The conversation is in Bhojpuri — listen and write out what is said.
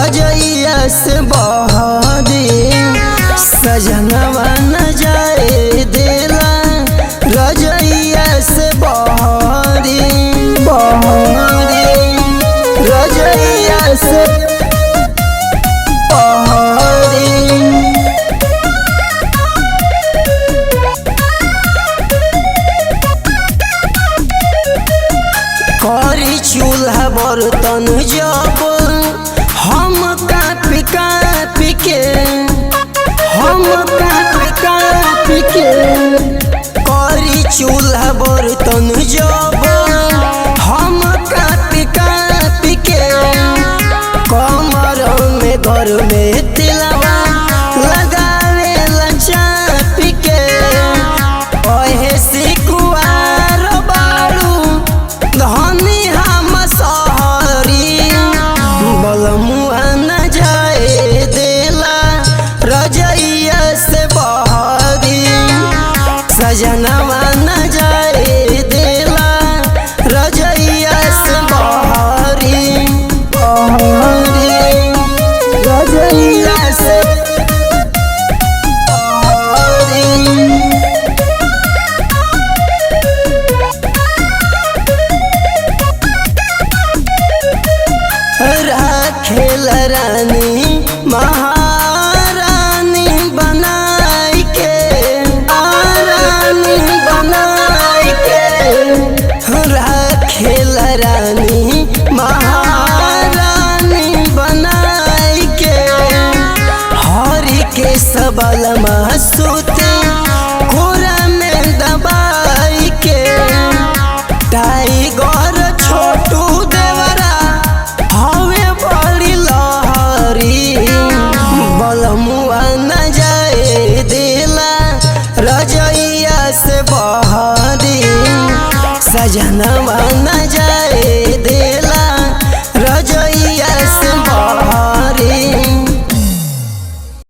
रजैया से बहरी सजनवा न जाए देला रजैया से बहरी रजैया से करी चूल्हा बर्तन जब हम कापी कापी के करी चूल्हा बर्तन जब हम कापी कापी के कमर में घर में तिलवा लगावे चापी के ओहे सिकुआर बारू धनी हम सहरी बलमुआ न जाए देला रजैया से बहरी सजनवा न जाए देला रजैया से बहरी रजैया से राखेल रानी महारानी बनाई के राखेल रानी महारानी बनाई के हरि के सबल महसूते कोरा में दबाई के टाइगर छोटू देवरा हवे बड़ी लहरी बलमुआ न जाए देला रजैया से बहरी सजनवा